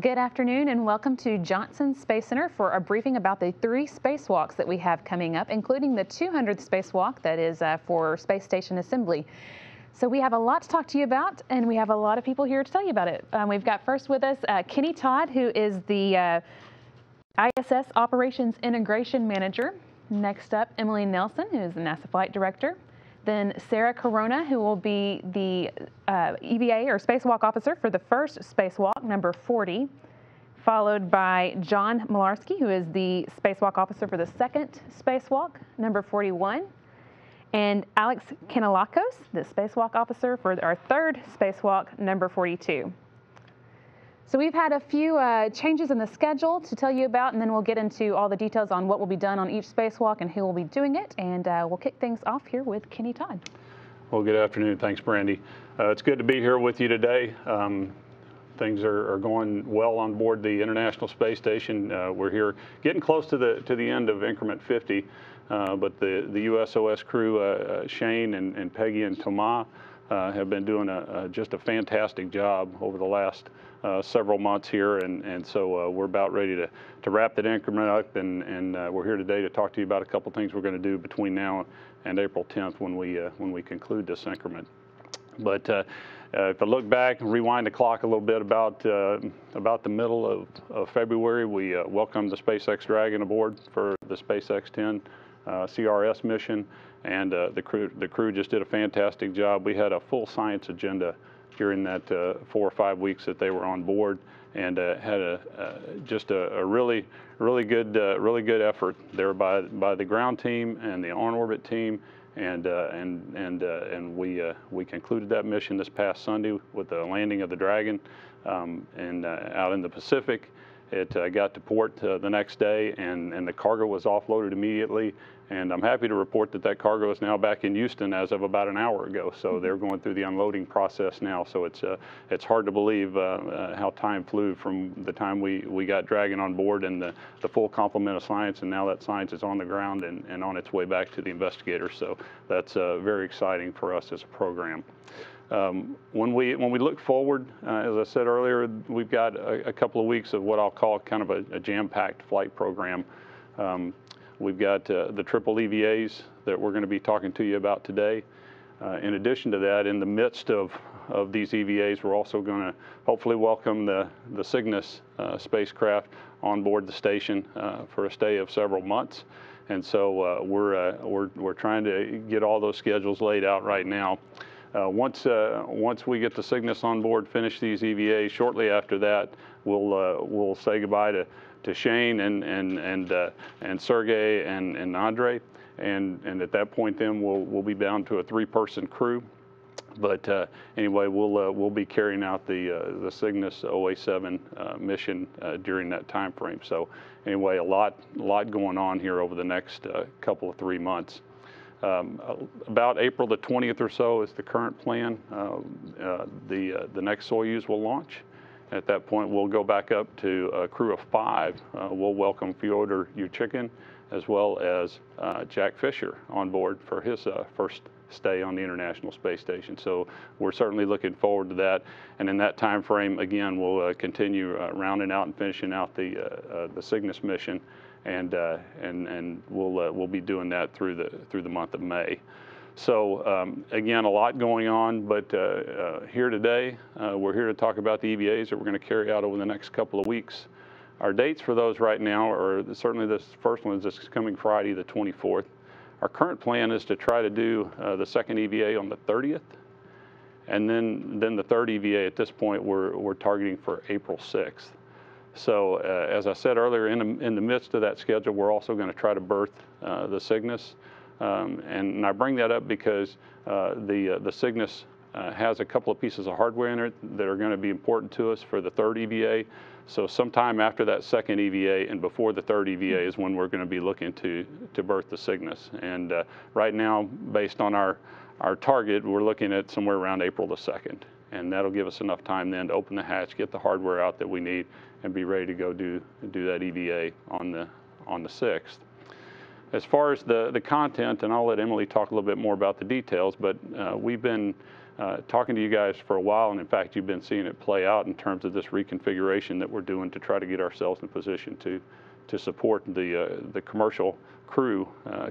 Good afternoon and welcome to Johnson Space Center for a briefing about the 3 spacewalks that we have coming up, including the 200th spacewalk that is for Space Station Assembly. So we have a lot to talk to you about, and we have a lot of people here to tell you about it. We've got first with us Kenny Todd, who is the ISS Operations Integration Manager. Next up, Emily Nelson, who is the NASA Flight Director. Then Sarah Corona, who will be the EVA or Spacewalk Officer for the first spacewalk, number 40, followed by John Malarski, who is the Spacewalk Officer for the second spacewalk, number 41, and Alex Kanellakos, the Spacewalk Officer for our third spacewalk, number 42. So we've had a few changes in the schedule to tell you about, and then we'll get into all the details on what will be done on each spacewalk and who will be doing it. And we'll kick things off here with Kenny Todd. Well, good afternoon. Thanks, Brandy. It's good to be here with you today. Things are going well on board the International Space Station. We're here getting close to the end of increment 50, but the USOS crew, Shane and Peggy and Thomas, have been doing just a fantastic job over the last several months here, and so we're about ready to wrap that increment up, and we're here today to talk to you about a couple things we're going to do between now and April 10th when we conclude this increment. But if I look back and rewind the clock a little bit, about the middle of February, we welcomed the SpaceX Dragon aboard for the SpaceX 10 CRS mission, and the crew just did a fantastic job. We had a full science agenda during that 4 or 5 weeks that they were on board, and had just a really good effort there by the ground team and the on-orbit team, and we concluded that mission this past Sunday with the landing of the Dragon and out in the Pacific. It got to port the next day, and the cargo was offloaded immediately. And I'm happy to report that cargo is now back in Houston as of about an hour ago. So they're going through the unloading process now. So it's hard to believe how time flew from the time we got Dragon on board and the full complement of science, and now that science is on the ground and on its way back to the investigators. So that's very exciting for us as a program. When we look forward, as I said earlier, we've got a couple of weeks of what I'll call kind of a jam-packed flight program. We've got the triple EVAs that we're going to be talking to you about today. In addition to that, in the midst of these EVAs, we're also going to hopefully welcome the Cygnus spacecraft on board the station for a stay of several months. And so we're trying to get all those schedules laid out right now. Once we get the Cygnus on board, finish these EVAs, shortly after that, we'll say goodbye to Shane and Sergey and Andre, and at that point then we'll be down to a 3-person crew. But anyway, we'll be carrying out the Cygnus OA7 mission during that time frame. So anyway, a lot going on here over the next couple of 3 months. About April the 20th or so is the current plan. The next Soyuz will launch. At that point, we'll go back up to a crew of 5. We'll welcome Fyodor Yuchikin as well as Jack Fisher on board for his first stay on the International Space Station. So we're certainly looking forward to that. And in that time frame, again, we'll continue rounding out and finishing out the Cygnus mission. And we'll be doing that through the month of May. So again, a lot going on, but here today, we're here to talk about the EVAs that we're going to carry out over the next couple of weeks. Our dates for those right now are certainly this first one is this coming Friday, the 24th. Our current plan is to try to do the second EVA on the 30th, and then the third EVA at this point we're targeting for April 6th. So as I said earlier, in the midst of that schedule, we're also going to try to berth the Cygnus. And I bring that up because the Cygnus has a couple of pieces of hardware in it that are going to be important to us for the third EVA. So sometime after that second EVA and before the third EVA is when we're going to be looking to berth the Cygnus. And right now, based on our target, we're looking at somewhere around April the 2nd. And that'll give us enough time then to open the hatch, get the hardware out that we need, and be ready to go do that EVA on the 6th. As far as the content, and I'll let Emily talk a little bit more about the details, but we've been talking to you guys for a while, and in fact, you've been seeing it play out in terms of this reconfiguration that we're doing to try to get ourselves in position to support the commercial crew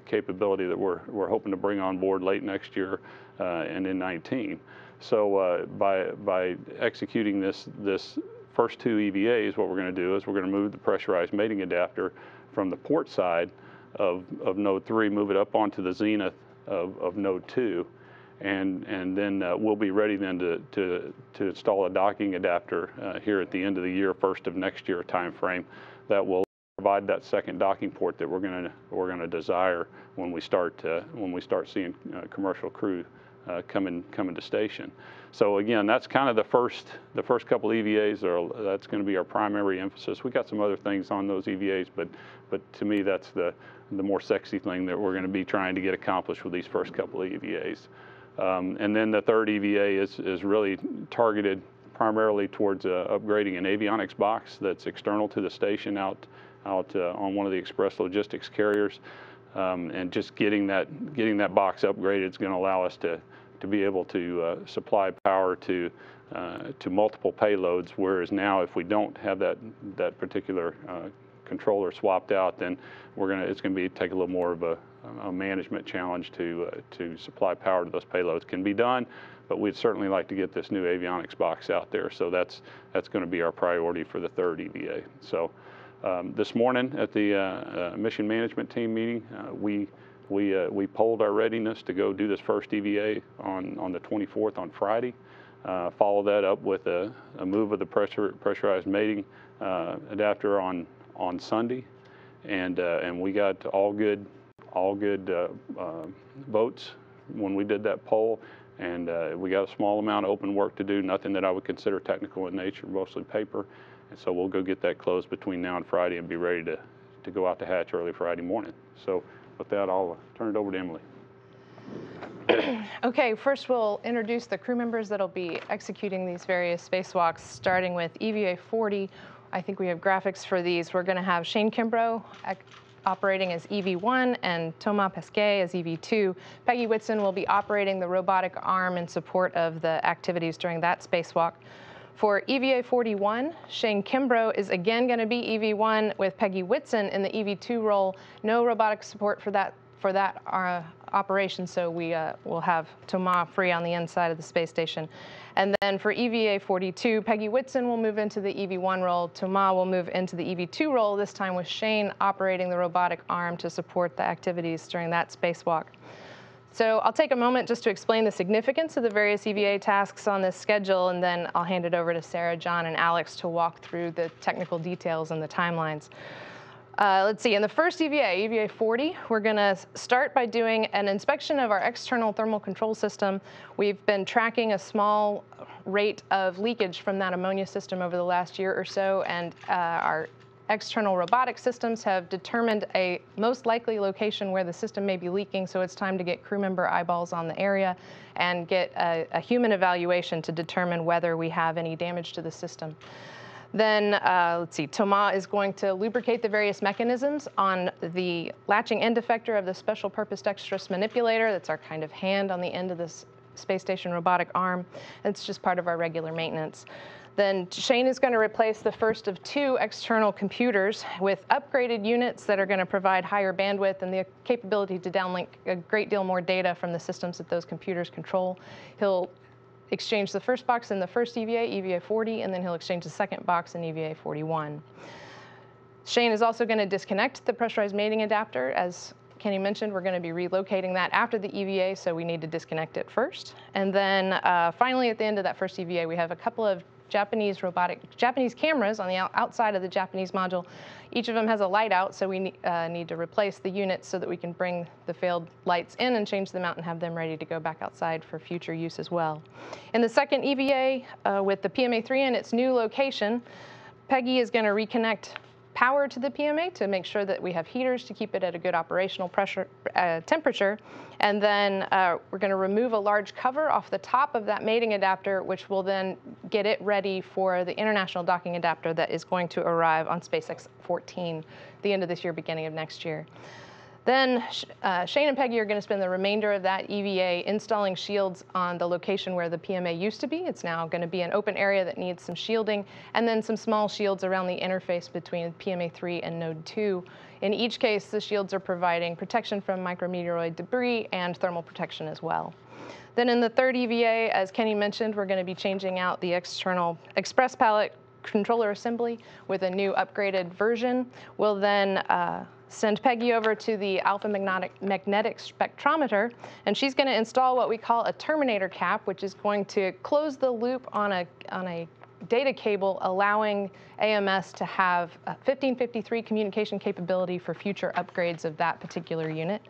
capability that we're hoping to bring on board late next year and in 19. So by executing this first 2 EVAs, what we're going to do is we're going to move the pressurized mating adapter from the port side of node 3, move it up onto the zenith of node 2, and then we'll be ready then to install a docking adapter here at the end of the year, first of next year time frame, that will provide that second docking port that we're going to desire when we start seeing commercial crew coming to station. So again, that's kind of the first couple EVAs. That's going to be our primary emphasis. We got some other things on those EVAs, but to me that's the more sexy thing that we're going to be trying to get accomplished with these first couple of EVAs. And then the third EVA is really targeted primarily towards upgrading an avionics box that's external to the station out on one of the express logistics carriers, and just getting that box upgraded is going to allow us to be able to supply power to multiple payloads. Whereas now, if we don't have that particular controller swapped out, then it's going to take a little more of a management challenge to supply power to those payloads. Can be done, but we'd certainly like to get this new avionics box out there. So that's going to be our priority for the third EVA. So this morning at the mission management team meeting, we polled our readiness to go do this first EVA on the 24th on Friday. Follow that up with a move of the pressurized mating adapter on Sunday, and we got all good votes when we did that poll, and we got a small amount of open work to do, nothing that I would consider technical in nature, mostly paper, and so we'll go get that closed between now and Friday and be ready to go out to hatch early Friday morning. So with that, I'll turn it over to Emily. Okay, first we'll introduce the crew members that'll be executing these various spacewalks, starting with EVA 40. I think we have graphics for these. We're going to have Shane Kimbrough operating as EV1 and Thomas Pesquet as EV2. Peggy Whitson will be operating the robotic arm in support of the activities during that spacewalk. For EVA 41, Shane Kimbrough is again going to be EV1 with Peggy Whitson in the EV2 role. No robotic support for that operation, so we will have Thomas free on the inside of the space station. And then for EVA 42, Peggy Whitson will move into the EV1 role. Thomas will move into the EV2 role, this time with Shane operating the robotic arm to support the activities during that spacewalk. So I'll take a moment just to explain the significance of the various EVA tasks on this schedule, and then I'll hand it over to Sarah, John, and Alex to walk through the technical details and the timelines. Let's see, in the first EVA, EVA 40, we're going to start by doing an inspection of our external thermal control system. We've been tracking a small rate of leakage from that ammonia system over the last year or so, and our external robotic systems have determined a most likely location where the system may be leaking, so it's time to get crew member eyeballs on the area and get a human evaluation to determine whether we have any damage to the system. Then, let's see, Thomas is going to lubricate the various mechanisms on the latching end effector of the special purpose dexterous manipulator. That's our kind of hand on the end of this space station robotic arm. It's just part of our regular maintenance. Then Shane is going to replace the first of 2 external computers with upgraded units that are going to provide higher bandwidth and the capability to downlink a great deal more data from the systems that those computers control. He'll exchange the first box in the first EVA, EVA 40, and then he'll exchange the second box in EVA 41. Shane is also going to disconnect the pressurized mating adapter. As Kenny mentioned, we're going to be relocating that after the EVA, so we need to disconnect it first. And then finally, at the end of that first EVA, we have a couple of Japanese cameras on the outside of the Japanese module. Each of them has a light out, so we need to replace the units so that we can bring the failed lights in and change them out and have them ready to go back outside for future use as well. In the second EVA, with the PMA-3 in its new location, Peggy is going to reconnect power to the PMA to make sure that we have heaters to keep it at a good operational temperature. And then we're going to remove a large cover off the top of that mating adapter, which will then get it ready for the international docking adapter that is going to arrive on SpaceX 14 at the end of this year, beginning of next year. Then Shane and Peggy are going to spend the remainder of that EVA installing shields on the location where the PMA used to be. It's now going to be an open area that needs some shielding, and then some small shields around the interface between PMA 3 and node 2. In each case, the shields are providing protection from micrometeoroid debris and thermal protection as well. Then in the third EVA, as Kenny mentioned, we're going to be changing out the external express palette controller assembly with a new upgraded version. We'll then send Peggy over to the alpha magnetic spectrometer, and she's going to install what we call a terminator cap, which is going to close the loop on a data cable, allowing AMS to have 1553 communication capability for future upgrades of that particular unit.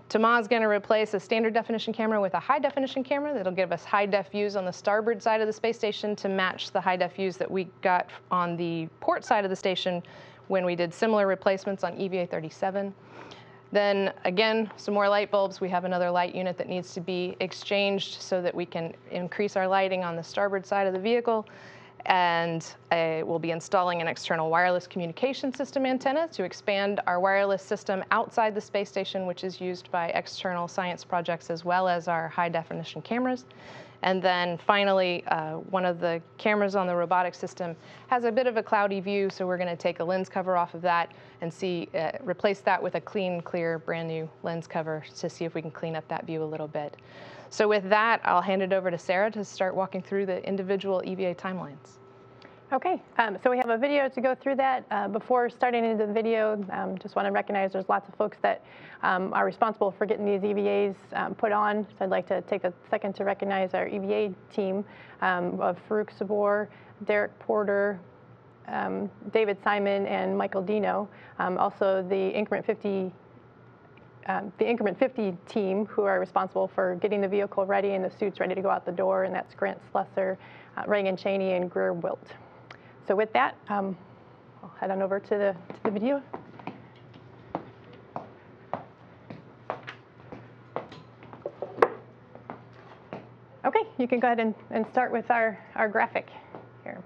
Tomas is going to replace a standard definition camera with a high definition camera that'll give us high def views on the starboard side of the space station to match the high def views that we got on the port side of the station when we did similar replacements on EVA 37. Then again, some more light bulbs. We have another light unit that needs to be exchanged so that we can increase our lighting on the starboard side of the vehicle. And we'll be installing an external wireless communication system antenna to expand our wireless system outside the space station, which is used by external science projects as well as our high definition cameras. And then finally, one of the cameras on the robotics system has a bit of a cloudy view, so we're going to take a lens cover off of that and replace that with a clean, clear, brand new lens cover to see if we can clean up that view a little bit. So with that, I'll hand it over to Sarah to start walking through the individual EVA timelines. Okay, so we have a video to go through that. Before starting into the video, just want to recognize there's lots of folks that are responsible for getting these EVAs put on. So I'd like to take a second to recognize our EVA team of Farouk Sabor, Derek Porter, David Simon, and Michael Dino. Also the Increment 50 team who are responsible for getting the vehicle ready and the suits ready to go out the door, and that's Grant Slesser, Reagan Cheney, and Greer Wilt. So with that, I'll head on over to the video. Okay, you can go ahead and start with our graphic here.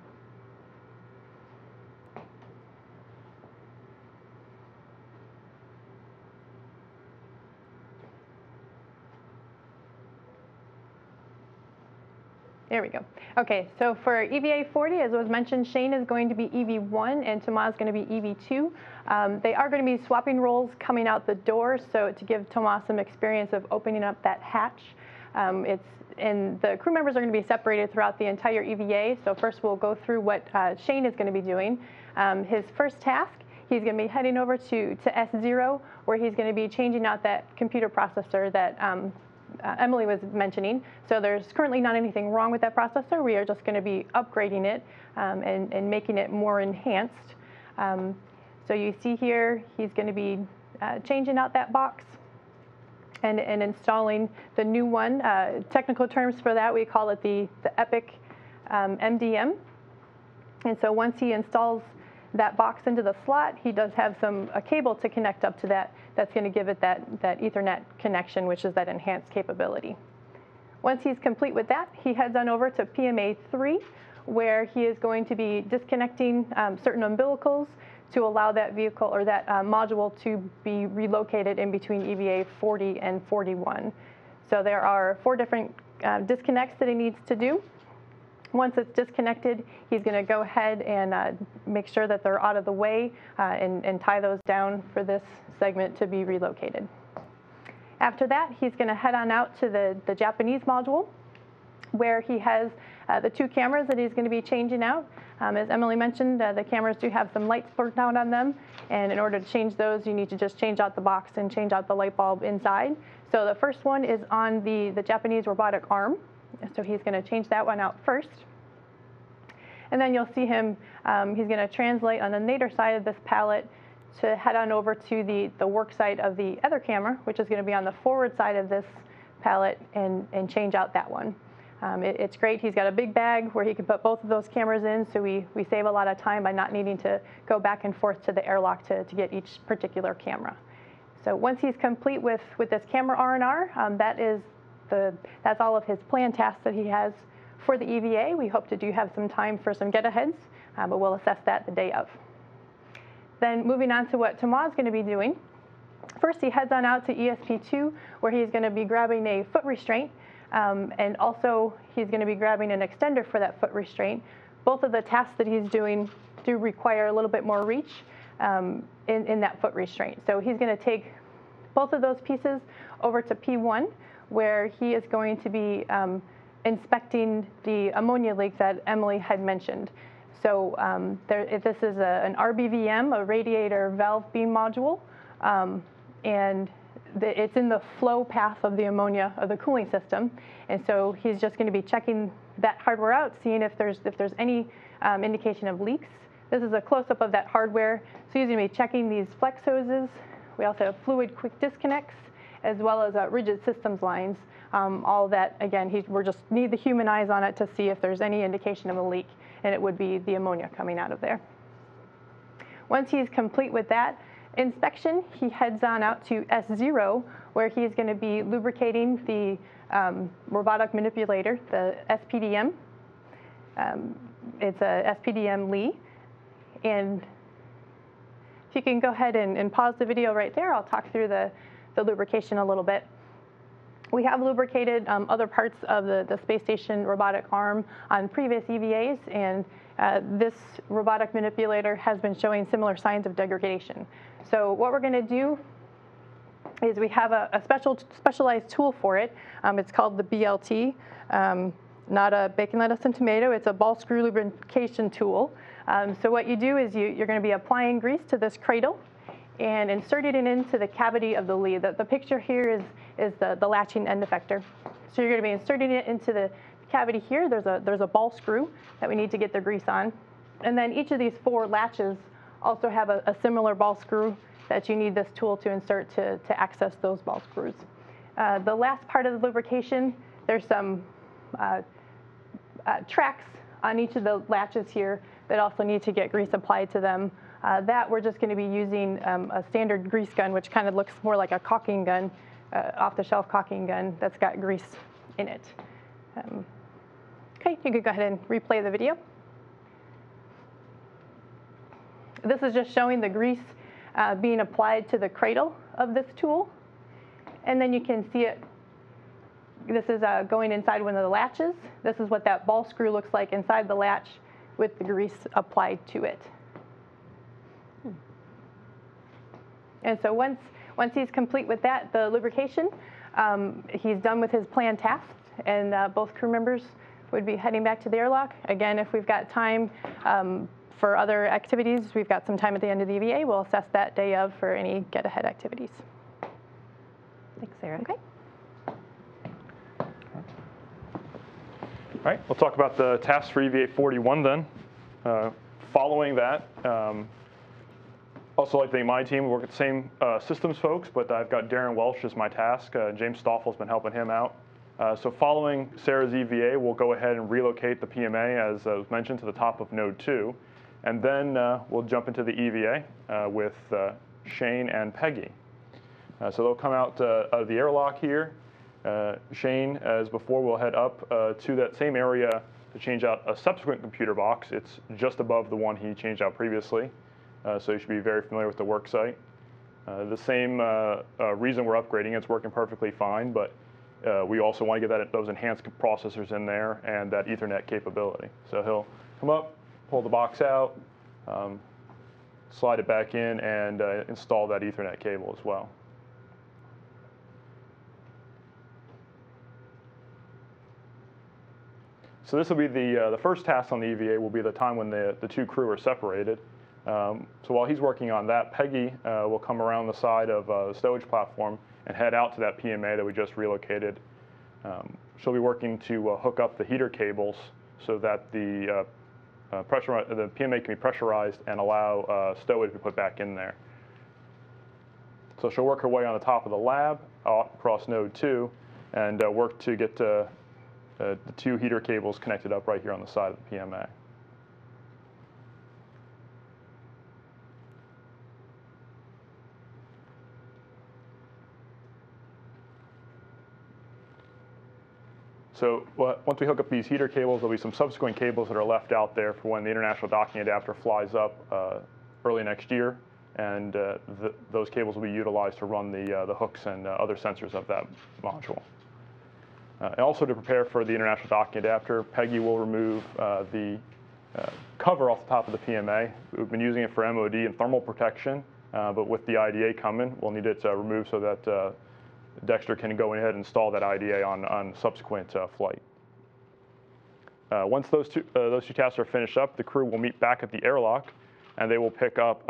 There we go. Okay, so for EVA 40, as was mentioned, Shane is going to be EV1 and Tomas is going to be EV2. They are going to be swapping roles coming out the door, so to give Tomas some experience of opening up that hatch. And the crew members are going to be separated throughout the entire EVA. So first we'll go through what Shane is going to be doing. His first task, he's going to be heading over to S0, where he's going to be changing out that computer processor that Emily was mentioning. So there's currently not anything wrong with that processor. We are just going to be upgrading it and making it more enhanced. So you see here, he's going to be changing out that box and installing the new one. Technical terms for that, we call it the EPIC MDM. And so once he installs that box into the slot, he does have a cable to connect up to that. That's going to give it that Ethernet connection, which is that enhanced capability. Once he's complete with that, he heads on over to PMA 3, where he is going to be disconnecting certain umbilicals to allow that vehicle or that module to be relocated in between EVA 40 and 41. So there are 4 different disconnects that he needs to do. Once it's disconnected, he's going to go ahead and make sure that they're out of the way and tie those down for this segment to be relocated. After that, he's going to head on out to the Japanese module, where he has the 2 cameras that he's going to be changing out. As Emily mentioned, the cameras do have some lights burnt out on them, and in order to change those, you need to just change out the box and change out the light bulb inside. So the first one is on the Japanese robotic arm. So he's going to change that one out first. And then you'll see him, he's going to translate on the nadir side of this palette to head on over to the work site of the other camera, which is going to be on the forward side of this palette, and change out that one. It's great. He's got a big bag where he can put both of those cameras in, so we save a lot of time by not needing to go back and forth to the airlock to get each particular camera. So once he's complete with this camera R&R, that's all of his planned tasks that he has for the EVA. We hope to have some time for some get-aheads, but we'll assess that the day of. Then moving on to what Tomas is going to be doing. First, he heads on out to ESP2, where he's going to be grabbing a foot restraint, and also he's going to be grabbing an extender for that foot restraint. Both of the tasks that he's doing do require a little bit more reach in that foot restraint. So he's going to take both of those pieces over to P1, where he is going to be inspecting the ammonia leak that Emily had mentioned. So this is an RBVM, a radiator valve beam module, and it's in the flow path of the ammonia, of the cooling system. And so he's just going to be checking that hardware out, seeing if there's any indication of leaks. This is a close-up of that hardware. So he's going to be checking these flex hoses. We also have fluid quick disconnects, as well as rigid systems lines. All that, again, we just need the human eyes on it to see if there's any indication of a leak, and it would be the ammonia coming out of there. Once he's complete with that inspection, he heads on out to S0, where he's going to be lubricating the robotic manipulator, the SPDM. It's a SPDM Lee. And if you can go ahead and pause the video right there, I'll talk through the lubrication a little bit. We have lubricated other parts of the space station robotic arm on previous EVAs, and this robotic manipulator has been showing similar signs of degradation. So what we're going to do is we have a specialized tool for it. It's called the BLT, not a bacon, lettuce, and tomato. It's a ball screw lubrication tool. So what you do is you're going to be applying grease to this cradle and inserting it into the cavity of the Lee. The picture here is the latching end effector. So you're going to be inserting it into the cavity here. There's a ball screw that we need to get the grease on. And then each of these 4 latches also have a similar ball screw that you need this tool to insert to access those ball screws. The last part of the lubrication, there's some tracks on each of the latches here that also need to get grease applied to them. That we're just going to be using a standard grease gun, which kind of looks more like a caulking gun, off-the-shelf caulking gun that's got grease in it. Okay, you could go ahead and replay the video. This is just showing the grease being applied to the cradle of this tool. And then you can see it. This is going inside one of the latches. This is what that ball screw looks like inside the latch with the grease applied to it. And so once he's complete with that, the lubrication, he's done with his planned tasks, and both crew members would be heading back to the airlock. Again, if we've got time for other activities, we've got some time at the end of the EVA. We'll assess that day of for any get-ahead activities. Thanks, Sarah. Okay. All right, we'll talk about the tasks for EVA 41 then. Following that, also like my team, we work at the same systems folks, but I've got Darren Welsh as my task. James Stoffel's been helping him out. So following Sarah's EVA, we'll go ahead and relocate the PMA, as was mentioned, to the top of Node 2. And then we'll jump into the EVA with Shane and Peggy. So they'll come out of the airlock here. Shane, as before, will head up to that same area to change out a subsequent computer box. It's just above the one he changed out previously. So you should be very familiar with the work site. The same reason we're upgrading, it's working perfectly fine, but we also want to get those enhanced processors in there and that Ethernet capability. So he'll come up, pull the box out, slide it back in, and install that Ethernet cable as well. So this will be the first task on the EVA will be the time when the 2 crew are separated. So while he's working on that, Peggy will come around the side of the stowage platform and head out to that PMA that we just relocated. She'll be working to hook up the heater cables so that the PMA can be pressurized and allow stowage to be put back in there. So she'll work her way on the top of the lab across Node 2 and work to get the 2 heater cables connected up right here on the side of the PMA. So once we hook up these heater cables, there'll be some subsequent cables that are left out there for when the International Docking Adapter flies up early next year. and those cables will be utilized to run the hooks and other sensors of that module. And also to prepare for the international docking adapter, Peggy will remove the cover off the top of the PMA. We've been using it for MOD and thermal protection, but with the IDA coming, we'll need it removed so that Dexter can go ahead and install that IDA on subsequent flight. Once those two tasks are finished up, the crew will meet back at the airlock, and they will pick up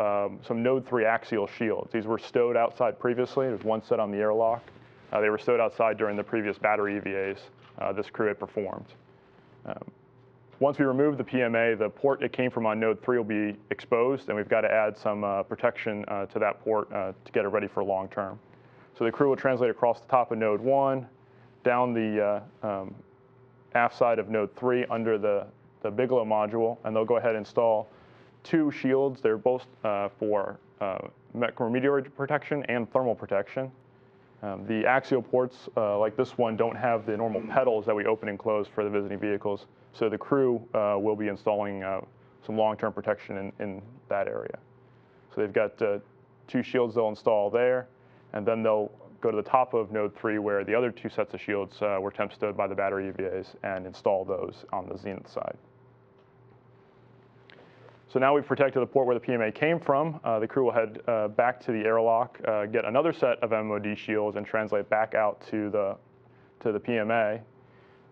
some Node 3 axial shields. These were stowed outside previously. There's one set on the airlock. They were stowed outside during the previous battery EVAs this crew had performed. Once we remove the PMA, the port it came from on Node 3 will be exposed, and we've got to add some protection to that port to get it ready for long term. So the crew will translate across the top of Node 1, down the aft side of Node 3 under the Bigelow module, and they'll go ahead and install 2 shields. They're both for micrometeoroid protection and thermal protection. The axial ports, like this one, don't have the normal pedals that we open and close for the visiting vehicles, so the crew will be installing some long-term protection in that area. So they've got 2 shields they'll install there, and then they'll go to the top of Node 3 where the other 2 sets of shields were temp stowed by the battery EVAs and install those on the zenith side. So now we've protected the port where the PMA came from. The crew will head back to the airlock, get another set of MOD shields, and translate back out to the PMA.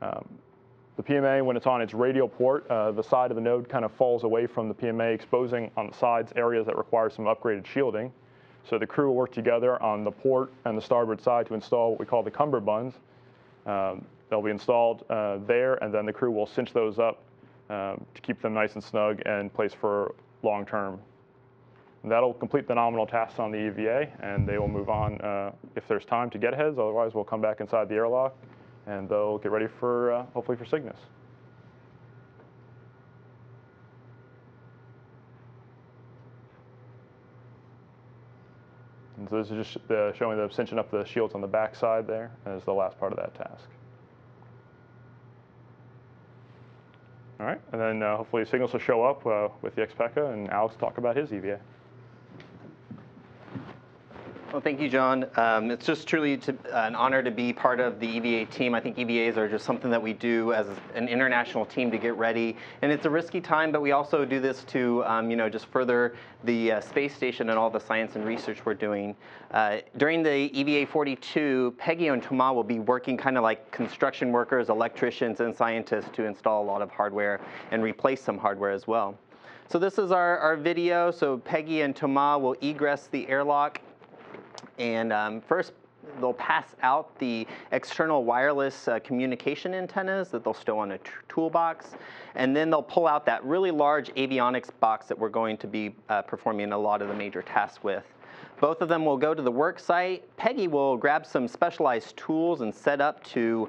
The PMA, when it's on its radial port, the side of the node kind of falls away from the PMA, exposing on the sides areas that require some upgraded shielding. So the crew will work together on the port and the starboard side to install what we call the cummerbunds. They'll be installed there, and then the crew will cinch those up to keep them nice and snug and placed for long term. And that'll complete the nominal tasks on the EVA, and they will move on if there's time to get heads. Otherwise, we'll come back inside the airlock, and they'll get ready for hopefully for Cygnus. And so this is just showing them cinching up the shields on the back side there as the last part of that task. All right, and then hopefully Cygnus will show up with the XPECA, and Alex will talk about his EVA. Well, thank you, John. It's just truly an honor to be part of the EVA team. I think EVAs are just something that we do as an international team to get ready. And it's a risky time, but we also do this to just further the space station and all the science and research we're doing. During the EVA 42, Peggy and Thomas will be working kind of like construction workers, electricians, and scientists to install a lot of hardware and replace some hardware as well. So this is our video. So Peggy and Thomas will egress the airlock. And first, they'll pass out the external wireless communication antennas that they'll stow on a toolbox. And then they'll pull out that really large avionics box that we're going to be performing a lot of the major tasks with. Both of them will go to the work site. Peggy will grab some specialized tools and set up to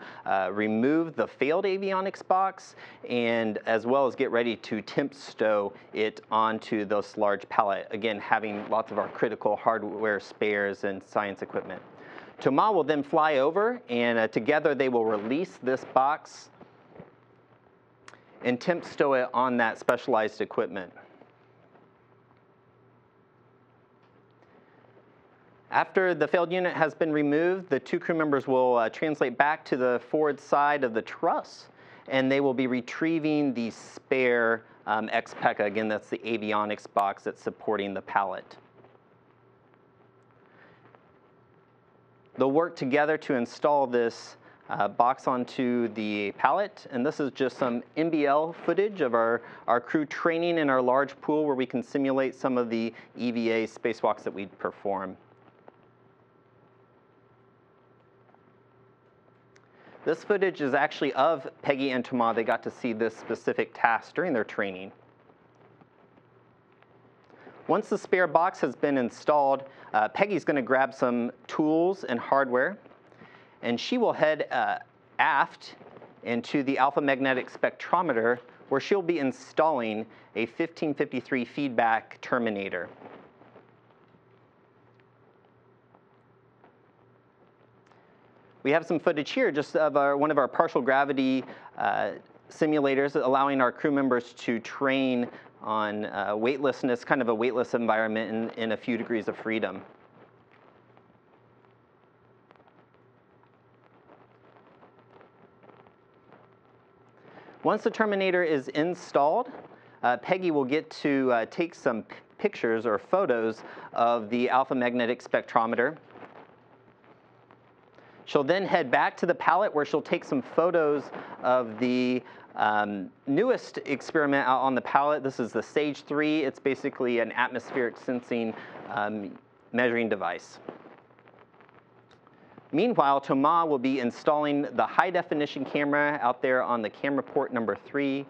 remove the failed avionics box, and as well as get ready to temp stow it onto this large pallet, again, having lots of our critical hardware spares and science equipment. Thomas will then fly over, and together they will release this box and temp stow it on that specialized equipment. After the failed unit has been removed, the 2 crew members will translate back to the forward side of the truss, and they will be retrieving the spare XPECA. Again, that's the avionics box that's supporting the pallet. They'll work together to install this box onto the pallet, and this is just some NBL footage of our crew training in our large pool where we can simulate some of the EVA spacewalks that we perform. This footage is actually of Peggy and Thomas. They got to see this specific task during their training. Once the spare box has been installed, Peggy's going to grab some tools and hardware, and she will head aft into the alpha magnetic spectrometer, where she'll be installing a 1553 feedback terminator. We have some footage here just of one of our partial gravity simulators, allowing our crew members to train weightlessness, kind of a weightless environment in a few degrees of freedom. Once the terminator is installed, Peggy will get to take some pictures or photos of the alpha magnetic spectrometer. She'll then head back to the pallet where she'll take some photos of the newest experiment out on the pallet. This is the SAGE 3. It's basically an atmospheric sensing measuring device. Meanwhile, Thomas will be installing the high-definition camera out there on the camera port number 3.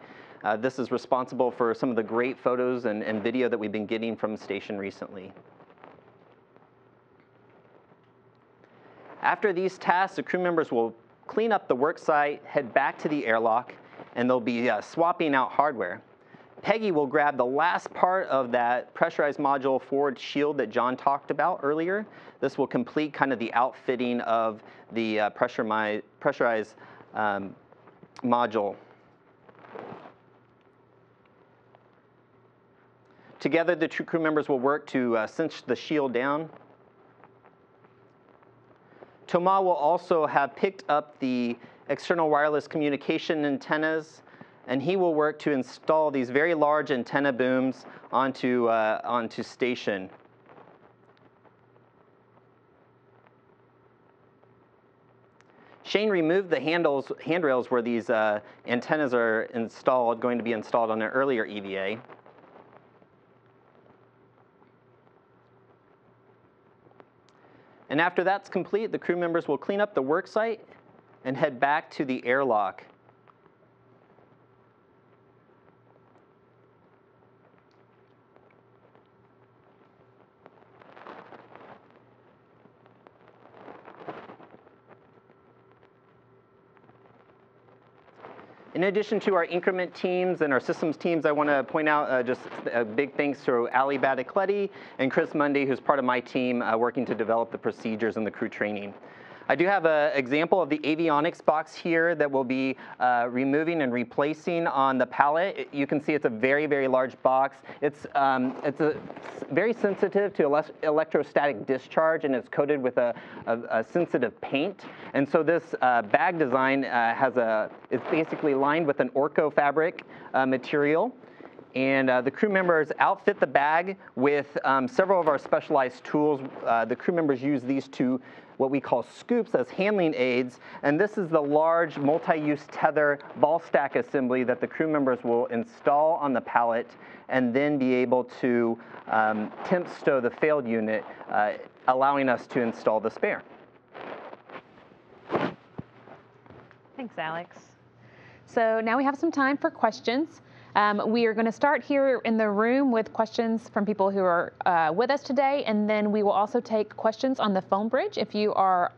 This is responsible for some of the great photos and video that we've been getting from the station recently. After these tasks, the crew members will clean up the work site, head back to the airlock, and they'll be swapping out hardware. Peggy will grab the last part of that pressurized module forward shield that John talked about earlier. This will complete kind of the outfitting of the pressurized module. Together, the two crew members will work to cinch the shield down. Thomas will also have picked up the external wireless communication antennas, and he will work to install these very large antenna booms onto station. Shane removed the handrails where these antennas are going to be installed on an earlier EVA. And after that's complete, the crew members will clean up the work site and head back to the airlock. In addition to our increment teams and our systems teams, I want to point out just a big thanks to Ali Badicletti and Chris Mundy, who's part of my team working to develop the procedures and the crew training. I do have an example of the avionics box here that we'll be removing and replacing on the pallet. You can see it's a very, very large box. It's very sensitive to electrostatic discharge, and it's coated with a sensitive paint. And so this bag design is basically lined with an Orco fabric material. And the crew members outfit the bag with several of our specialized tools. The crew members use these two, what we call scoops, as handling aids. And this is the large multi-use tether ball stack assembly that the crew members will install on the pallet and then be able to temp stow the failed unit, allowing us to install the spare. Thanks, Alex. So now we have some time for questions. We are going to start here in the room with questions from people who are with us today, and then we will also take questions on the phone bridge. If you are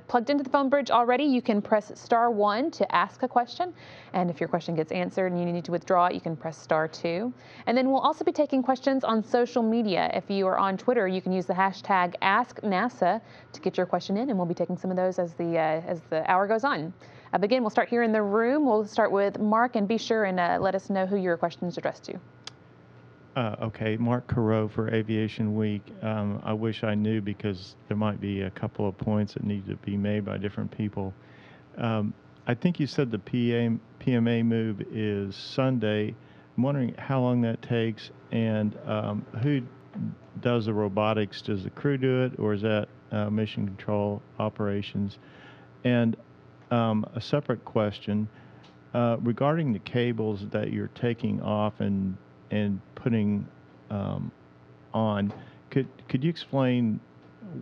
plugged into the phone bridge already, you can press *1 to ask a question, and if your question gets answered and you need to withdraw it, you can press *2. And then we'll also be taking questions on social media. If you are on Twitter, you can use the hashtag #AskNASA to get your question in, and we'll be taking some of those as the hour goes on. Again, we'll start here in the room. We'll start with Mark, and be sure and let us know who your question is addressed to. Okay, Mark Carreau for Aviation Week. I wish I knew because there might be a couple of points that need to be made by different people. I think you said the PMA move is Sunday. I'm wondering how long that takes, and who does the robotics? Does the crew do it, or is that mission control operations? And a separate question regarding the cables that you're taking off and putting on. Could you explain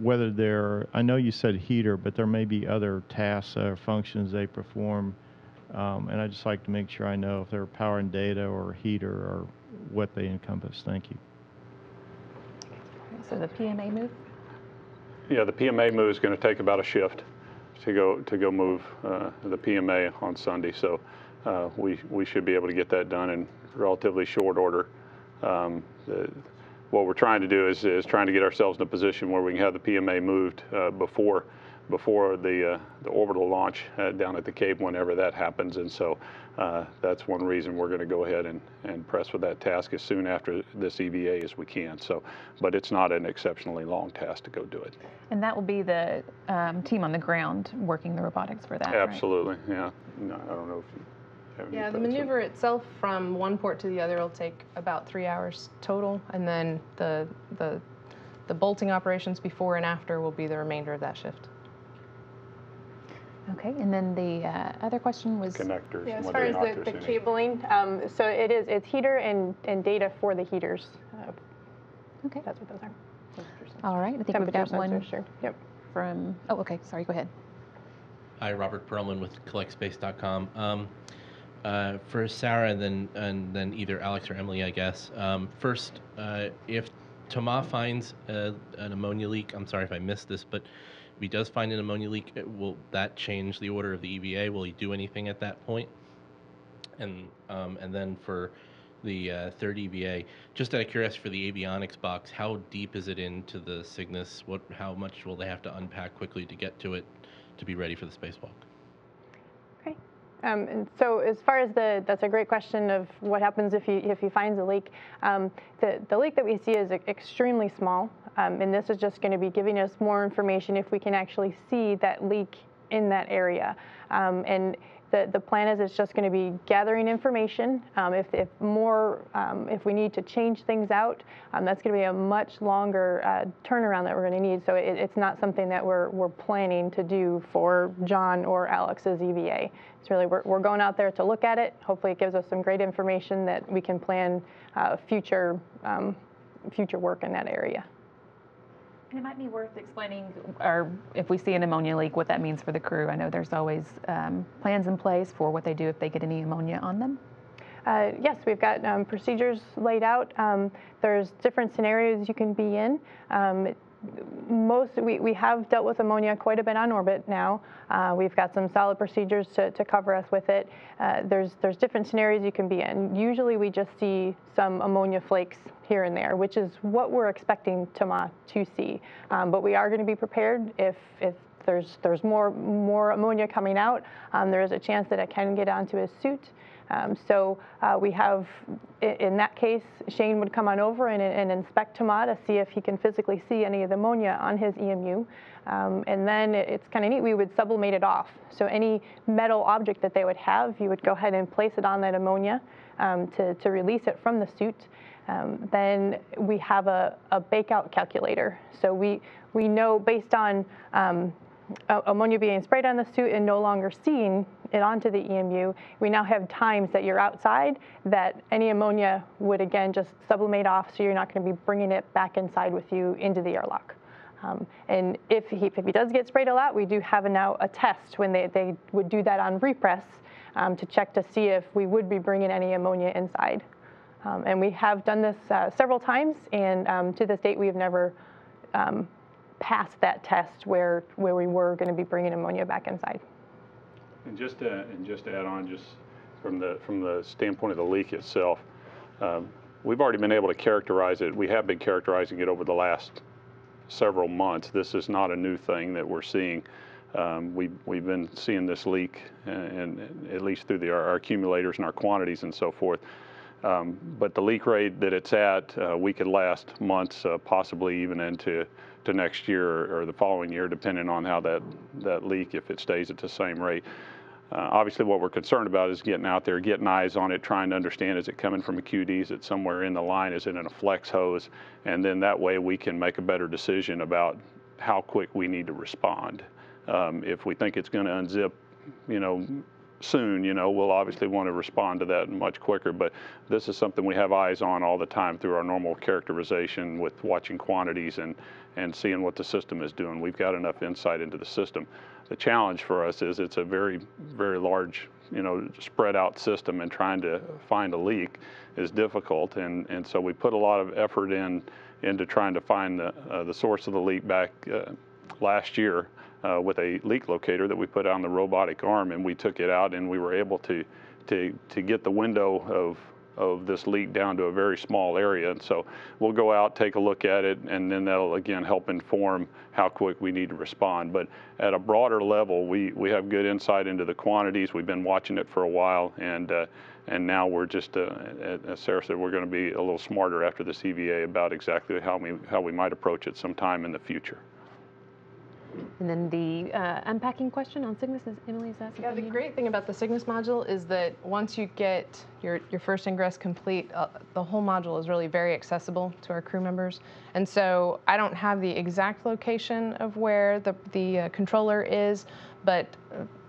whether they're, I know you said heater, but there may be other tasks or functions they perform, and I'd just like to make sure I know if they're power and data or heater or what they encompass. Thank you. So the PMA move? Yeah, the PMA move is going to take about a shift to go move the PMA on Sunday. So we should be able to get that done in relatively short order. What we're trying to do is trying to get ourselves in a position where we can have the PMA moved before the orbital launch down at the Cape, whenever that happens. And so that's one reason we're going to go ahead and press with that task as soon after this EVA as we can. So, but it's not an exceptionally long task to go do it. And that will be the team on the ground working the robotics for that, Absolutely, right? Yeah. No, I don't know if you have any Yeah, the thoughts on maneuver itself from one port to the other will take about 3 hours total, and then the bolting operations before and after will be the remainder of that shift. Okay, and then the other question was connectors. Yeah, and as whether far or as not the there's any. cabling, so it's heater and data for the heaters. Okay. That's what those are. All right, I think we've got one sure. Yep. from, oh, okay, sorry, go ahead. Hi, Robert Perlman with collectspace.com. For Sarah and then either Alex or Emily, I guess. First, if Thomas finds an ammonia leak, I'm sorry if I missed this, but if he does find an ammonia leak, will that change the order of the EVA? Will he do anything at that point? And then for the third EVA, just out of curiosity for the avionics box, how deep is it into the Cygnus? How much will they have to unpack quickly to get to it to be ready for the spacewalk? Okay. And so as far as that's a great question of what happens if he finds a leak. The leak that we see is extremely small, and this is just going to be giving us more information if we can actually see that leak in that area. And the plan is it's just going to be gathering information. If we need to change things out, that's going to be a much longer turnaround that we're going to need. So it's not something that we're planning to do for John or Alex's EVA. It's really we're going out there to look at it. Hopefully, it gives us some great information that we can plan future work in that area. And it might be worth explaining, or if we see an ammonia leak, what that means for the crew. I know there's always plans in place for what they do if they get any ammonia on them. Yes, we've got procedures laid out. There's different scenarios you can be in. We have dealt with ammonia quite a bit on orbit now. We've got some solid procedures to cover us with it. There's different scenarios you can be in. Usually we just see some ammonia flakes here and there, which is what we're expecting Thomas to see. But we are going to be prepared if there's more ammonia coming out. There is a chance that it can get onto his suit. So we have, in that case, Shane would come on over and inspect Thomas to see if he can physically see any of the ammonia on his EMU. And then it's kind of neat, we would sublimate it off. So any metal object that they would have, you would go ahead and place it on that ammonia to release it from the suit. Then we have a bake-out calculator. So we know based on ammonia being sprayed on the suit and no longer seeing it onto the EMU, we now have times that you're outside that any ammonia would again just sublimate off, so you're not going to be bringing it back inside with you into the airlock. And if he does get sprayed a lot, we do have now a test when they would do that on repress to check to see if we would be bringing any ammonia inside. And we have done this several times, and to this date we have never passed that test where we were going to be bringing ammonia back inside. And just to add on, just from the standpoint of the leak itself, we've already been able to characterize it. We have been characterizing it over the last several months. This is not a new thing that we're seeing. We've been seeing this leak, and at least through our accumulators and our quantities and so forth. But the leak rate that it's at, we could last months, possibly even into next year or the following year, depending on how that leak, if it stays at the same rate. Obviously, what we're concerned about is getting out there, getting eyes on it, trying to understand, is it coming from a QD, is it somewhere in the line, is it in a flex hose, and then that way we can make a better decision about how quick we need to respond. If we think it's going to unzip, soon, we'll obviously want to respond to that much quicker, but this is something we have eyes on all the time through our normal characterization with watching quantities and seeing what the system is doing. We've got enough insight into the system. The challenge for us is it's a very, very large, spread out system, and trying to find a leak is difficult, and so we put a lot of effort into trying to find the source of the leak back last year. With a leak locator that we put on the robotic arm, and we took it out, and we were able to get the window of this leak down to a very small area. And so we'll go out, take a look at it, and then that'll again help inform how quick we need to respond. But at a broader level, we have good insight into the quantities. We've been watching it for a while, and now we're just, as Sarah said, we're going to be a little smarter after this EVA about exactly how we might approach it sometime in the future. And then the unpacking question on Cygnus, is Emily, is that something? Yeah, the great thing about the Cygnus module is that once you get your first ingress complete, the whole module is really very accessible to our crew members. And so I don't have the exact location of where the controller is, but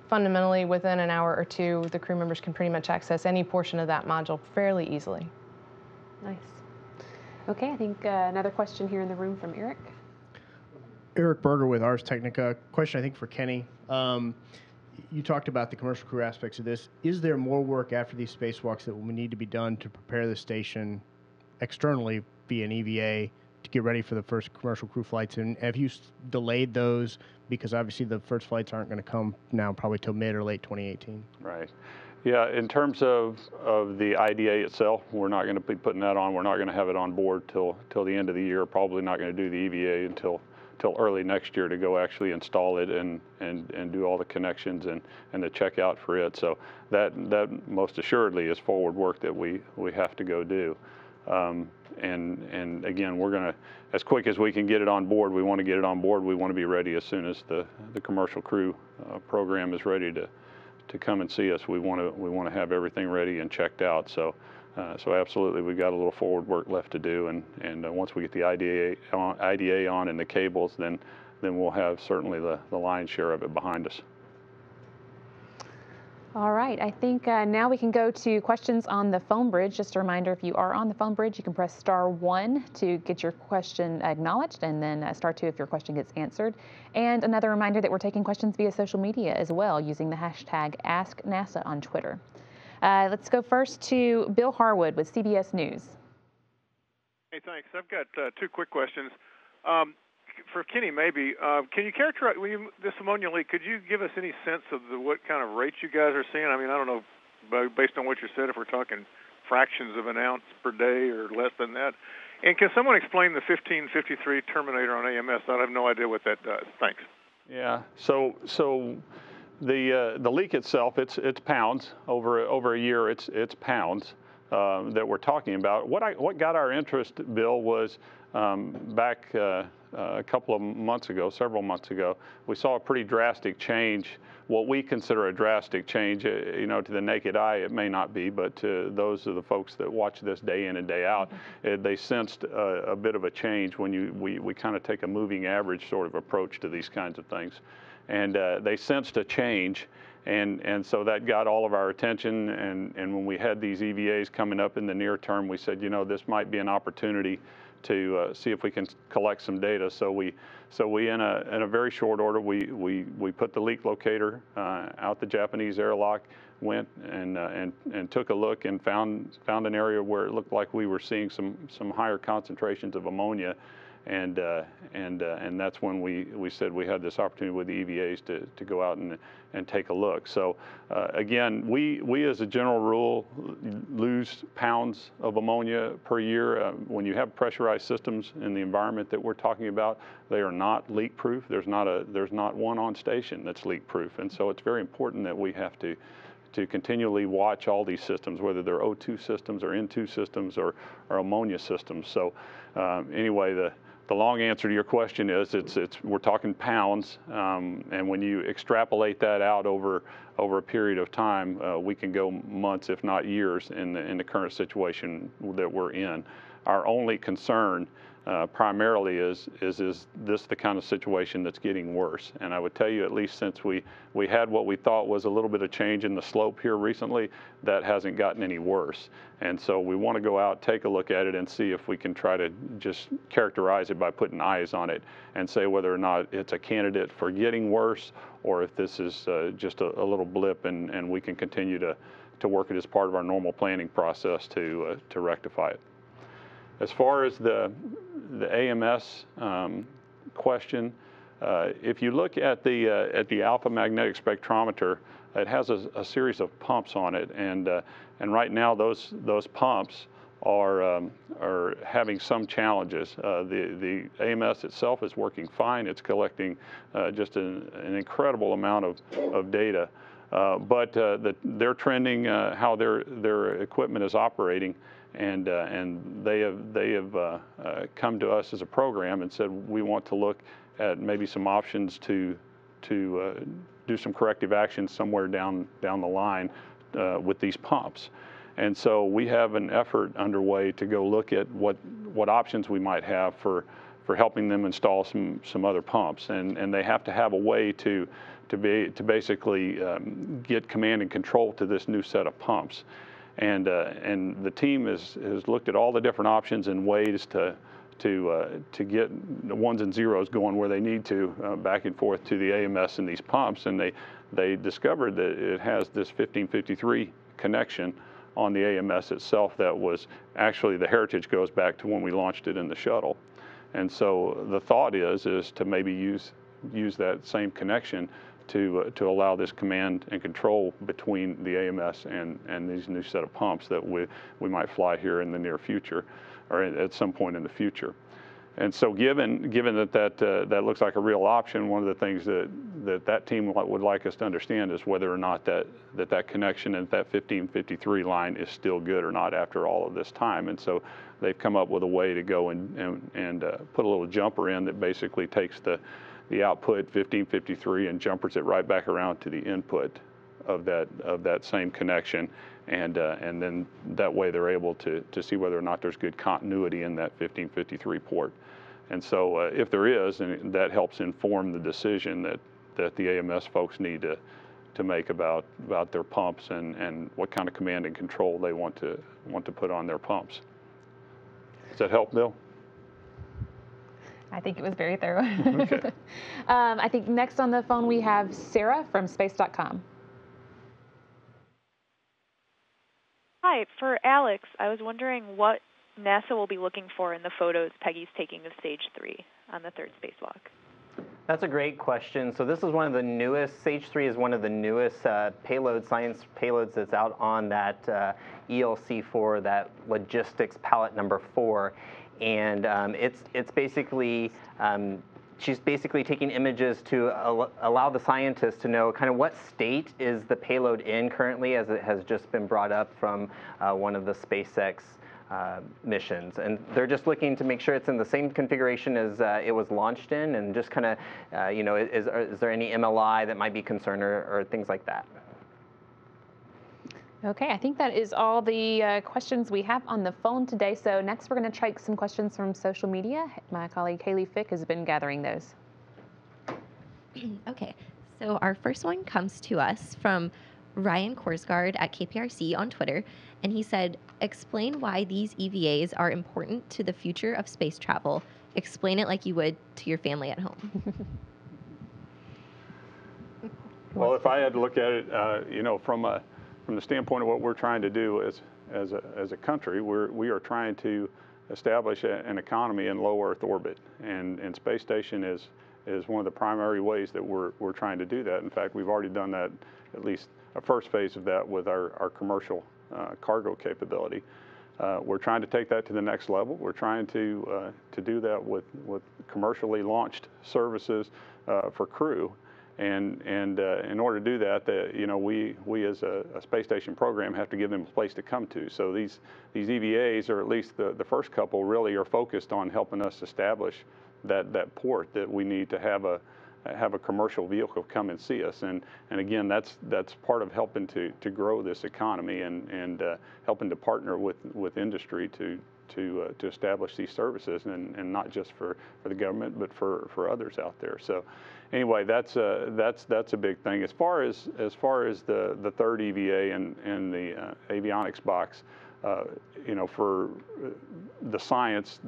fundamentally within an hour or two, the crew members can pretty much access any portion of that module fairly easily. Nice. Okay, I think another question here in the room from Eric. Eric Berger with Ars Technica. Question, I think, for Kenny. You talked about the commercial crew aspects of this. Is there more work after these spacewalks that will need to be done to prepare the station externally via an EVA to get ready for the first commercial crew flights? And have you delayed those because obviously the first flights aren't going to come now probably till mid or late 2018? Right. Yeah, in terms of the IDA itself, we're not going to be putting that on. We're not going to have it on board till the end of the year. Probably not going to do the EVA until early next year to go actually install it and do all the connections and the checkout for it. So that most assuredly is forward work that we have to go do. And again, we're going to, as quick as we can get it on board, we want to get it on board. We want to be ready as soon as the commercial crew program is ready to come and see us. We want to have everything ready and checked out. So absolutely, we've got a little forward work left to do, and once we get the IDA on and the cables, then we'll have certainly the lion's share of it behind us. All right, I think now we can go to questions on the phone bridge. Just a reminder, if you are on the phone bridge, you can press *1 to get your question acknowledged, and then *2 if your question gets answered. And another reminder that we're taking questions via social media as well, using the hashtag AskNASA on Twitter. Let's go first to Bill Harwood with CBS News. Hey, thanks. I've got two quick questions. For Kenny, maybe, can you characterize this ammonia leak? Could you give us any sense of what kind of rates you guys are seeing? I mean, I don't know, based on what you said, if we're talking fractions of an ounce per day or less than that. And can someone explain the 1553 terminator on AMS? I have no idea what that does. Thanks. Yeah. So the leak itself, it's pounds over a year. It's pounds that we're talking about. What got our interest, Bill, was back a couple of months ago, several months ago, we saw a pretty drastic change. What we consider a drastic change, to the naked eye, it may not be, but to those of the folks that watch this day in and day out, they sensed a bit of a change when we kind of take a moving average sort of approach to these kinds of things. And they sensed a change, and so that got all of our attention. And when we had these EVAs coming up in the near term, we said, this might be an opportunity to see if we can collect some data. So we in a very short order, we put the leak locator out the Japanese airlock, went and took a look and found an area where it looked like we were seeing some higher concentrations of ammonia. And that's when we said we had this opportunity with the EVAs to go out and take a look. So again, we as a general rule lose pounds of ammonia per year. When you have pressurized systems in the environment that we're talking about, they are not leak proof. There's not one on station that's leak proof, and so it's very important that we have to continually watch all these systems, whether they're O2 systems or N2 systems or ammonia systems. So anyway, the long answer to your question is we're talking pounds, and when you extrapolate that out over a period of time, we can go months, if not years, in the current situation that we're in. Our only concern primarily is this the kind of situation that's getting worse? And I would tell you, at least since we had what we thought was a little bit of change in the slope here recently, that hasn't gotten any worse. And so we want to go out, take a look at it, and see if we can try to just characterize it by putting eyes on it and say whether or not it's a candidate for getting worse, or if this is just a little blip and we can continue to work it as part of our normal planning process to rectify it. As far as the AMS question, if you look at the alpha magnetic spectrometer, it has a series of pumps on it, and right now those pumps are having some challenges. The AMS itself is working fine. It's collecting just an incredible amount of data, but they're trending how their equipment is operating, and they have come to us as a program and said we want to look at maybe some options to do some corrective action somewhere down the line with these pumps. And so we have an effort underway to go look at what options we might have for helping them install some other pumps, and they have to have a way to basically get command and control to this new set of pumps. And the team has looked at all the different options and ways to get the ones and zeros going where they need to, back and forth to the AMS and these pumps, and they discovered that it has this 1553 connection on the AMS itself that was actually, the heritage goes back to when we launched it in the shuttle. And so the thought is to maybe use that same connection to allow this command and control between the AMS and these new set of pumps that we might fly here in the near future, or at some point in the future. And so given that looks like a real option, one of the things that team would like us to understand is whether or not that connection and that 1553 line is still good or not after all of this time. And so they've come up with a way to go and put a little jumper in that basically takes the output 1553 and jumpers it right back around to the input of that same connection, and then that way they're able to see whether or not there's good continuity in that 1553 port. And so if there is, and that helps inform the decision that the AMS folks need to make about their pumps and what kind of command and control they want to put on their pumps. Does that help, Bill? I think it was very thorough. Okay. I think next on the phone we have Sarah from space.com. Hi, for Alex, I was wondering what NASA will be looking for in the photos Peggy's taking of Stage 3 on the third spacewalk. That's a great question. So this is one of the newest, Stage 3 is one of the newest science payloads that's out on that ELC4, that logistics pallet number 4. And it's basically, she's basically taking images to allow the scientists to know kind of what state is the payload in currently, as it has just been brought up from one of the SpaceX missions. And they're just looking to make sure it's in the same configuration as it was launched in, and just kind of, is there any MLI that might be concerned or things like that. Okay, I think that is all the questions we have on the phone today. So next we're going to take some questions from social media. My colleague Haley Fick has been gathering those. Okay, so our first one comes to us from Ryan Korsgaard at KPRC on Twitter, and he said, explain why these EVAs are important to the future of space travel. Explain it like you would to your family at home. Well, if I had to look at it, from the standpoint of what we're trying to do as a country, we are trying to establish an economy in low Earth orbit, and space station is one of the primary ways that we're trying to do that. In fact, we've already done that, at least a first phase of that, with our commercial cargo capability. We're trying to take that to the next level. We're trying to do that with commercially launched services for crew. And in order to do that, we as a space station program have to give them a place to come to. So these EVAs, or at least the first couple, really are focused on helping us establish that port that we need to have a commercial vehicle come and see us. And again, that's part of helping to grow this economy and helping to partner with industry to establish these services, and not just for the government, but for others out there. So anyway, that's a big thing. As far as the third EVA and the avionics box, for the science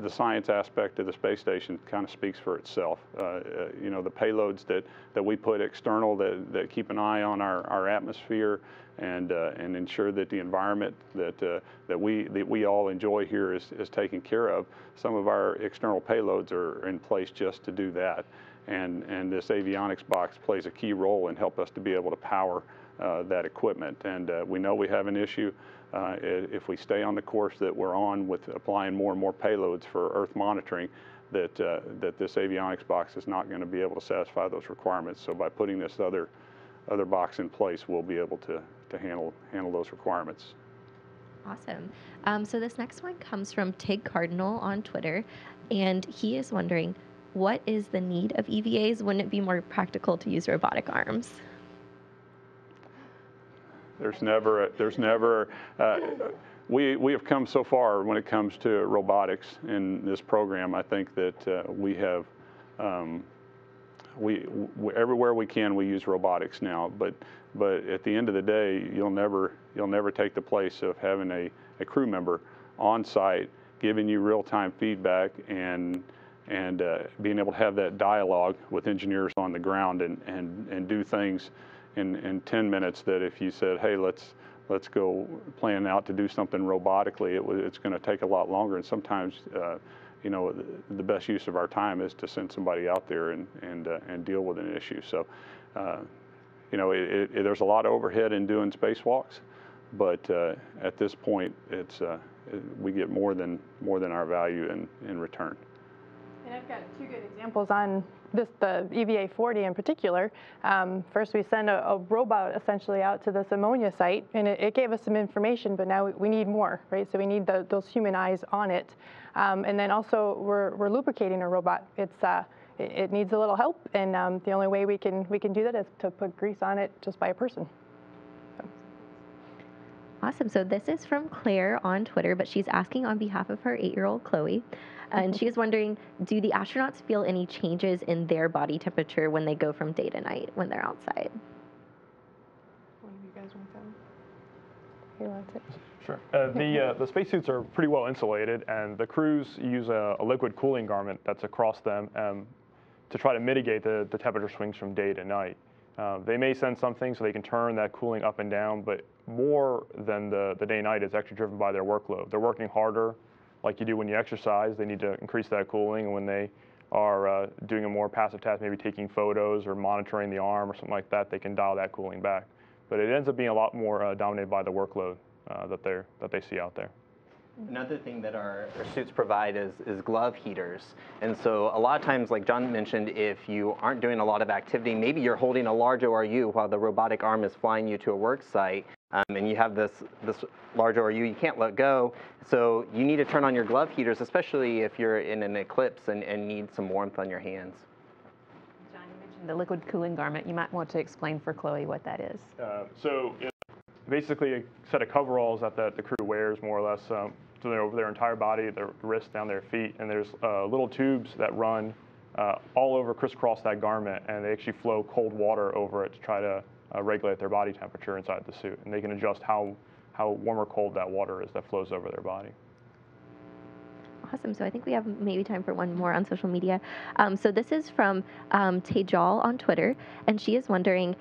aspect of the space station kind of speaks for itself. The payloads that we put external that keep an eye on our atmosphere and ensure that the environment that we all enjoy here is taken care of. Some of our external payloads are in place just to do that, and this avionics box plays a key role in help us to be able to power that equipment. And we know we have an issue. If we stay on the course that we're on with applying more and more payloads for Earth monitoring, that this avionics box is not going to be able to satisfy those requirements. So by putting this other box in place, we'll be able to handle those requirements. Awesome. So this next one comes from Tig Cardinal on Twitter, and he is wondering, what is the need of EVAs? Wouldn't it be more practical to use robotic arms? We have come so far when it comes to robotics in this program. I think that we have, everywhere we can, we use robotics now. But at the end of the day, you'll never take the place of having a crew member on site giving you real-time feedback and being able to have that dialogue with engineers on the ground and do things in 10 minutes that if you said, hey, let's go plan out to do something robotically, it's going to take a lot longer. And sometimes, you know, the best use of our time is to send somebody out there and deal with an issue. So, you know, there's a lot of overhead in doing spacewalks, but at this point, we get more than our value in return. And I've got two good examples on this, the EVA 40 in particular. First, we send a robot essentially out to this ammonia site, and it gave us some information, but now we need more, right? So we need those human eyes on it. And then also, we're lubricating a robot. It needs a little help, and the only way we can do that is to put grease on it just by a person. Awesome. So this is from Claire on Twitter, but she's asking on behalf of her 8-year-old Chloe. And she is wondering, do the astronauts feel any changes in their body temperature when they go from day to night when they're outside? One of you guys want them? Who wants it? Sure. The spacesuits are pretty well insulated, and the crews use a liquid cooling garment that's across them to try to mitigate the temperature swings from day to night. They may sense something so they can turn that cooling up and down, but more than the day-night is actually driven by their workload. They're working harder, like you do when you exercise. They need to increase that cooling, and when they are doing a more passive task, maybe taking photos or monitoring the arm or something like that, they can dial that cooling back. But it ends up being a lot more dominated by the workload that they see out there. Another thing that our suits provide is glove heaters. And so a lot of times, like John mentioned, if you aren't doing a lot of activity, maybe you're holding a large ORU while the robotic arm is flying you to a work site, and you have this large ORU you can't let go. So you need to turn on your glove heaters, especially if you're in an eclipse and need some warmth on your hands. John, you mentioned the liquid cooling garment. You might want to explain for Chloe what that is. So basically a set of coveralls that the crew wears, more or less, so they're over their entire body, their wrists, down their feet, and there's little tubes that run all over, crisscross that garment, and they actually flow cold water over it to try to regulate their body temperature inside the suit, and they can adjust how warm or cold that water is that flows over their body. Awesome. So I think we have maybe time for one more on social media. So this is from Tejal on Twitter, and she is wondering,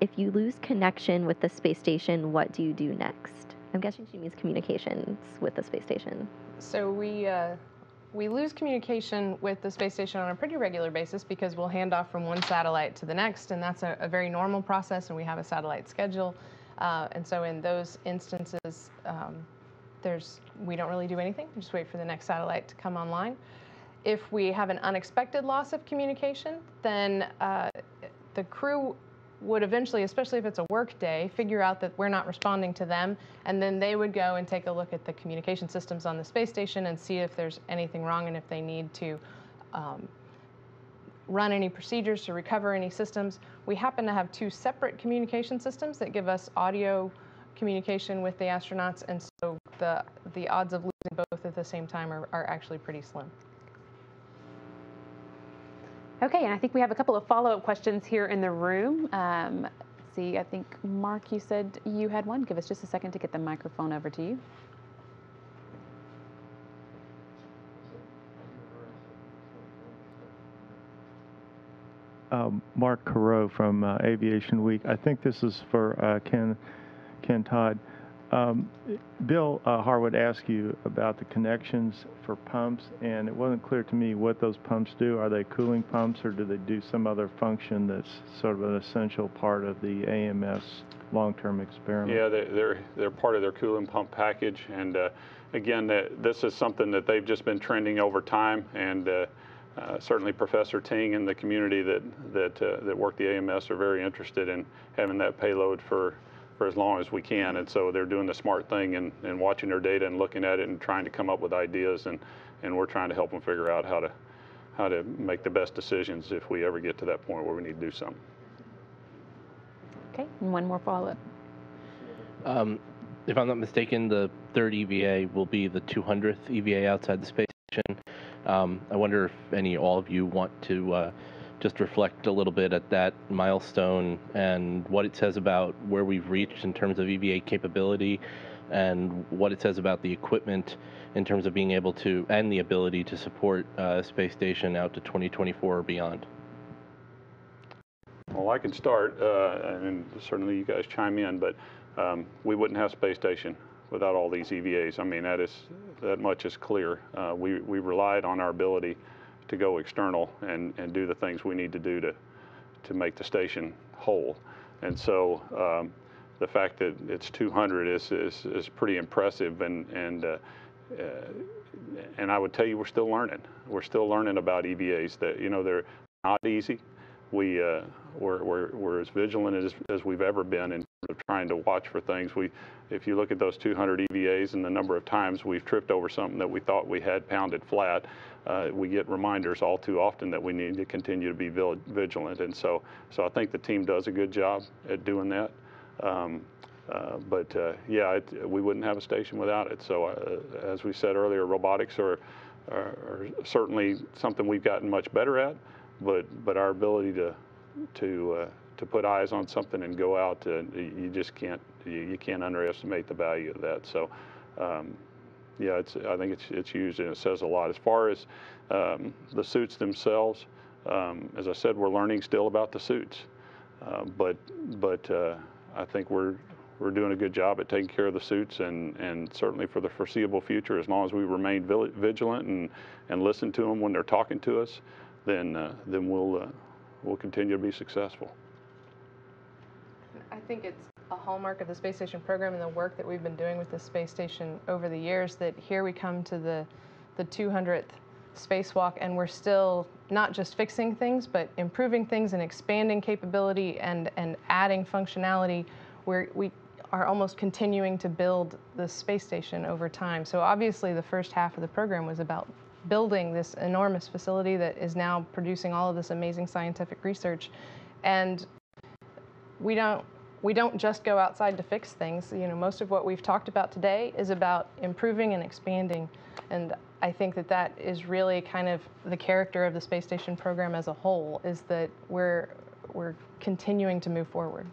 if you lose connection with the space station, what do you do next? I'm guessing she means communications with the space station. So we lose communication with the space station on a pretty regular basis because we'll hand off from one satellite to the next, and that's a very normal process, and we have a satellite schedule. And so in those instances, we don't really do anything. We just wait for the next satellite to come online. If we have an unexpected loss of communication, then the crew would eventually, especially if it's a work day, figure out that we're not responding to them, and then they would go and take a look at the communication systems on the space station and see if there's anything wrong and if they need to run any procedures to recover any systems. We happen to have 2 separate communication systems that give us audio communication with the astronauts, and so the odds of losing both at the same time are actually pretty slim. Okay, and I think we have a couple of follow-up questions here in the room. Let's see, I think, Mark, you said you had one. Give us just a second to get the microphone over to you. Mark Carreau from Aviation Week. I think this is for Ken Todd. Bill Harwood asked you about the connections for pumps, and it wasn't clear to me what those pumps do. Are they cooling pumps, or do they do some other function that's sort of an essential part of the AMS long-term experiment? Yeah, they're part of their coolant pump package, and again, this is something that they've just been trending over time, and certainly Professor Ting and the community that work the AMS are very interested in having that payload for as long as we can, and so they're doing the smart thing and watching their data and looking at it and trying to come up with ideas, and we're trying to help them figure out how to make the best decisions if we ever get to that point where we need to do something. Okay, and one more follow-up. If I'm not mistaken, the third EVA will be the 200th EVA outside the space station. I wonder if all of you want to just reflect a little bit at that milestone and what it says about where we've reached in terms of EVA capability, and what it says about the equipment in terms of being able to, and the ability to support a space station out to 2024 or beyond. Well, I can start, and certainly you guys chime in, but we wouldn't have space station without all these EVAs. I mean, that much is clear. We relied on our ability to go external and do the things we need to do to make the station whole. And so the fact that it's 200 is pretty impressive, and I would tell you we're still learning. We're still learning about EVAs. That they're not easy. We're as vigilant as we've ever been in terms of trying to watch for things. If you look at those 200 EVAs and the number of times we've tripped over something that we thought we had pounded flat, we get reminders all too often that we need to continue to be vigilant. And so I think the team does a good job at doing that. Yeah, we wouldn't have a station without it. So as we said earlier, robotics are certainly something we've gotten much better at. But our ability to put eyes on something and go out, you just can't underestimate the value of that. So yeah, I think it's huge, and it says a lot. As far as the suits themselves, as I said, we're learning still about the suits, but I think we're doing a good job at taking care of the suits, and certainly for the foreseeable future, as long as we remain vigilant and listen to them when they're talking to us, then we'll continue to be successful. I think it's a hallmark of the space station program and the work that we've been doing with the space station over the years that here we come to the 200th spacewalk, and we're still not just fixing things, but improving things and expanding capability and adding functionality. We are almost continuing to build the space station over time. So obviously the first half of the program was about building this enormous facility that is now producing all of this amazing scientific research. And we don't just go outside to fix things. Most of what we've talked about today is about improving and expanding. And I think that is really kind of the character of the space station program as a whole, is that we're continuing to move forward.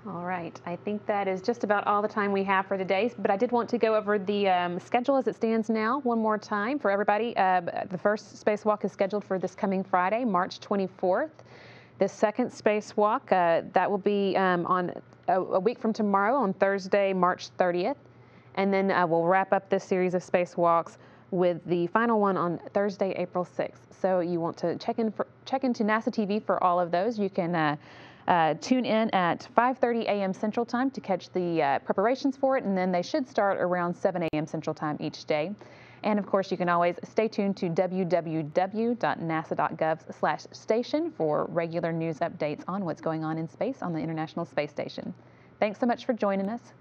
All right, I think that is just about all the time we have for today, but I did want to go over the schedule as it stands now one more time for everybody. The first spacewalk is scheduled for this coming Friday, March 24th. The second spacewalk, that will be on a week from tomorrow on Thursday, March 30th. And then we'll wrap up this series of spacewalks with the final one on Thursday, April 6th. So you want to check into NASA TV for all of those. You can tune in at 5:30 a.m. Central Time to catch the preparations for it, and then they should start around 7 a.m. Central Time each day. And of course, you can always stay tuned to www.nasa.gov/station for regular news updates on what's going on in space on the International Space Station. Thanks so much for joining us.